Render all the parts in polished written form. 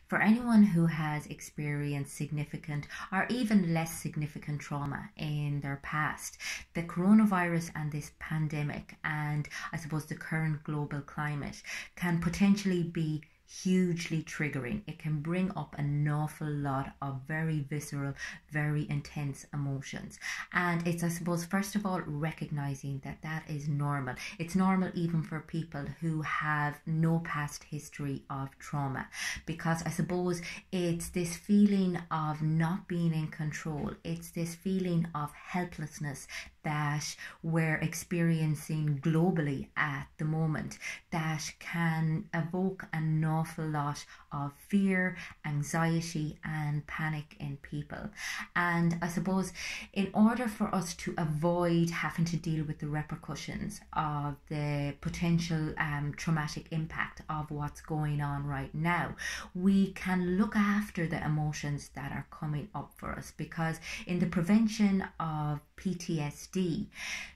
For anyone who has experienced significant or even less significant trauma in their past, the coronavirus and this pandemic, and I suppose the current global climate, can potentially be hugely triggering. It can bring up an awful lot of very visceral, very intense emotions. And it's, I suppose, first of all, recognizing that that is normal. It's normal even for people who have no past history of trauma, because I suppose it's this feeling of not being in control. It's this feeling of helplessness that we're experiencing globally at the moment that can evoke an awful lot of fear, anxiety and panic in people. And I suppose in order for us to avoid having to deal with the repercussions of the potential traumatic impact of what's going on right now, we can look after the emotions that are coming up for us, because in the prevention of PTSD,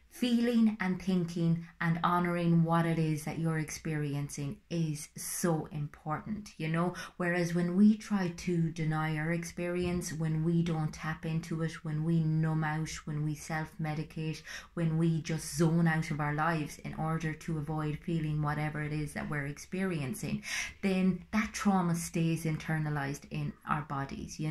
feeling and thinking and honoring what it is that you're experiencing is so important, whereas when we try to deny our experience, when we don't tap into it, when we numb out, when we self-medicate, when we just zone out of our lives in order to avoid feeling whatever it is that we're experiencing, then that trauma stays internalized in our bodies,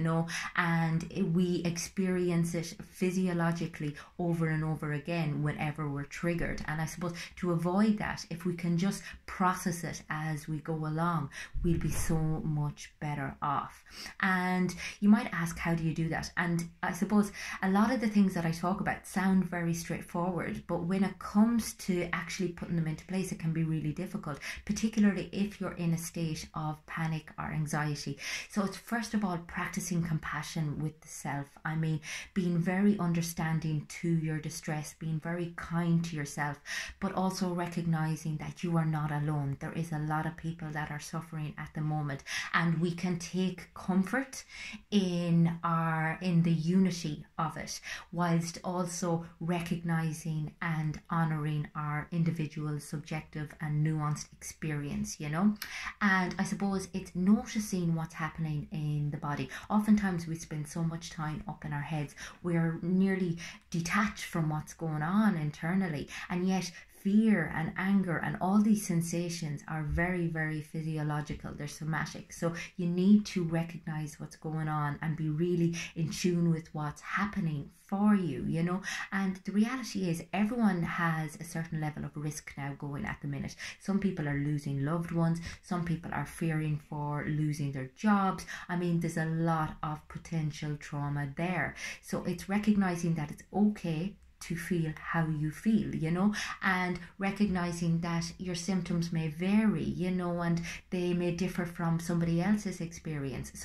and we experience it physiologically over and over again whenever we're triggered. And I suppose to avoid that, if we can just process it as we go along, we'll be so much better off. And you might ask, how do you do that? And I suppose a lot of the things that I talk about sound very straightforward, but when it comes to actually putting them into place, it can be really difficult, particularly if you're in a state of panic or anxiety. So it's first of all practicing compassion with the self. I mean, being very understanding to your distress, being very kind to yourself, but also recognizing that you are not alone. There is a lot of people that are suffering at the moment, and we can take comfort in the unity of it, whilst also recognizing and honoring our individual subjective and nuanced experience, And I suppose it's noticing what's happening in the body. Oftentimes we spend so much time up in our heads, we're nearly detached from what's going on internally, and yet fear and anger and all these sensations are very, very physiological. They're somatic. So you need to recognize what's going on and be really in tune with what's happening for you, And the reality is everyone has a certain level of risk now going at the minute. Some people are losing loved ones. Some people are fearing for losing their jobs. I mean, there's a lot of potential trauma there. So it's recognizing that it's okay to feel how you feel, and recognizing that your symptoms may vary, and they may differ from somebody else's experience. For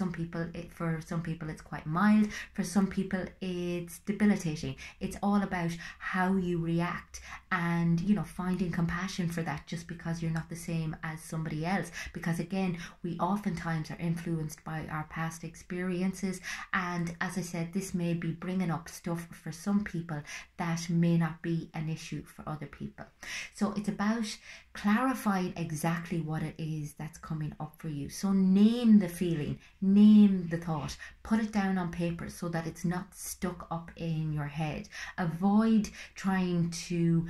some people it's quite mild, for some people it's debilitating. It's all about how you react and, finding compassion for that, just because you're not the same as somebody else. Because again, we oftentimes are influenced by our past experiences, and as I said, this may be bringing up stuff for some people that may not be an issue for other people. So it's about clarifying exactly what it is that's coming up for you. So name the feeling, name the thought, put it down on paper so that it's not stuck up in your head. Avoid trying to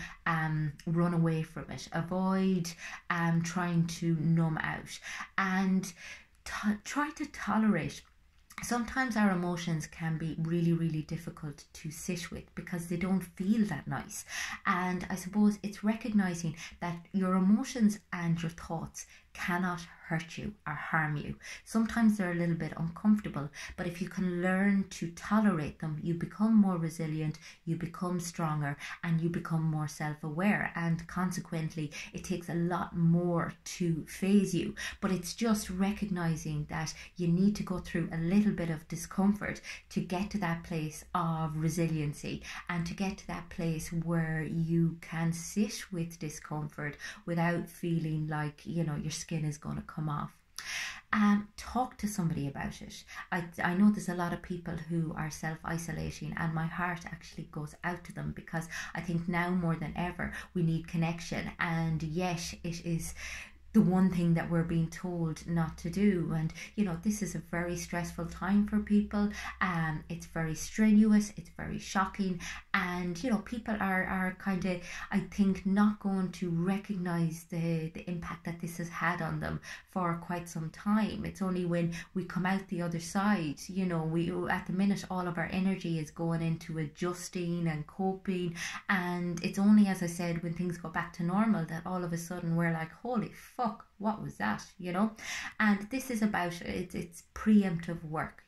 run away from it. Avoid trying to numb out, and try to tolerate. Sometimes our emotions can be really, really difficult to sit with because they don't feel that nice. And I suppose it's recognizing that your emotions and your thoughts cannot hurt you or harm you. Sometimes they're a little bit uncomfortable, but if you can learn to tolerate them, you become more resilient, you become stronger, and you become more self-aware, and consequently it takes a lot more to phase you. But it's just recognizing that you need to go through a little bit of discomfort to get to that place of resiliency, and to get to that place where you can sit with discomfort without feeling like, your skin is going to come off. Talk to somebody about it. I know there's a lot of people who are self-isolating, and my heart actually goes out to them, because I think now more than ever we need connection, and yet it is the one thing that we're being told not to do. And this is a very stressful time for people. It's very strenuous, it's very shocking, and people are kind of, I think, not going to recognize the impact that this has had on them for quite some time. It's only when we come out the other side, we at the minute all of our energy is going into adjusting and coping, and it's only, as I said, when things go back to normal that all of a sudden we're like, holy fuck, what was that? And this is about it's preemptive work.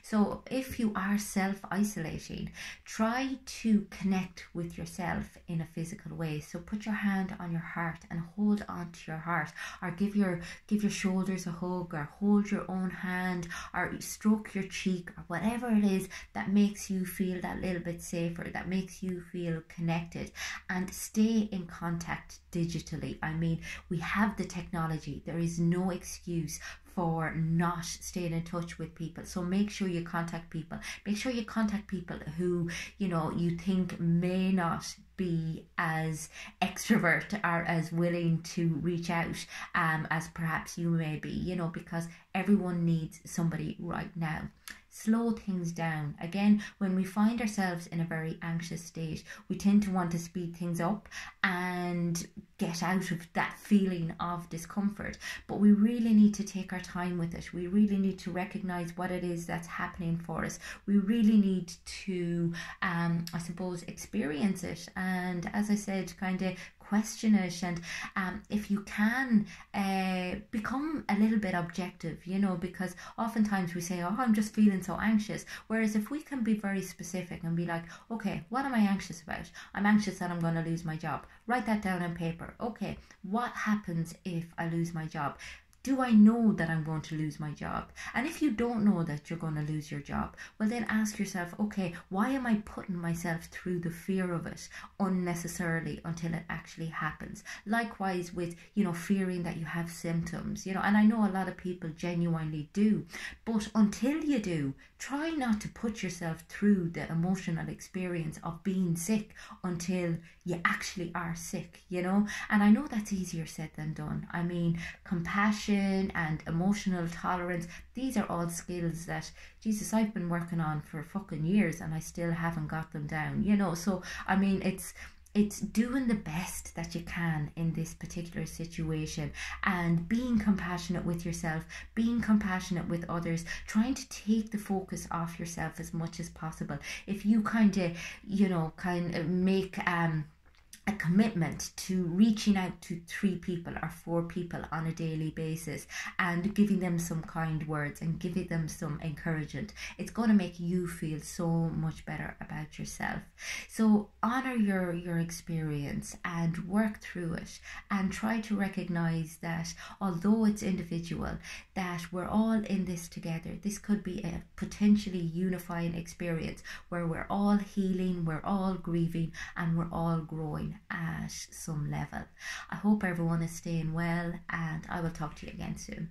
So if you are self-isolating, try to connect with yourself in a physical way. So put your hand on your heart and hold on to your heart, or give your shoulders a hug, or hold your own hand, or stroke your cheek, or whatever it is that makes you feel that little bit safer, that makes you feel connected. And stay in contact digitally. I mean, we have the technology. There is no excuse for not staying in touch with people. So make sure you contact people. Make sure you contact people who, you think may not be as extrovert or as willing to reach out as perhaps you may be, because everyone needs somebody right now. Slow things down. Again, when we find ourselves in a very anxious state, we tend to want to speed things up and get out of that feeling of discomfort. But we really need to take our time with it. We really need to recognize what it is that's happening for us. We really need to, I suppose, experience it. And as I said, kind of question it, and if you can, become a little bit objective, because oftentimes we say, oh, I'm just feeling so anxious, whereas if we can be very specific and be like, okay, what am I anxious about? I'm anxious that I'm going to lose my job. Write that down on paper. Okay, what happens if I lose my job? Do I know that I'm going to lose my job? And if you don't know that you're going to lose your job, well then ask yourself, okay, why am I putting myself through the fear of it unnecessarily until it actually happens? Likewise with, fearing that you have symptoms, and I know a lot of people genuinely do, but until you do, try not to put yourself through the emotional experience of being sick until you actually are sick, And I know that's easier said than done. I mean, compassion and emotional tolerance, these are all skills that, Jesus, I've been working on for fucking years and I still haven't got them down, So, I mean, it's doing the best that you can in this particular situation and being compassionate with yourself, being compassionate with others, trying to take the focus off yourself as much as possible. If you kind of make a commitment to reaching out to 3 people or 4 people on a daily basis and giving them some kind words and giving them some encouragement, it's going to make you feel so much better about yourself. So honor your experience and work through it, and try to recognize that although it's individual, that we're all in this together. This could be a potentially unifying experience where we're all healing, we're all grieving, and we're all growing at some level. I hope everyone is staying well, and I will talk to you again soon.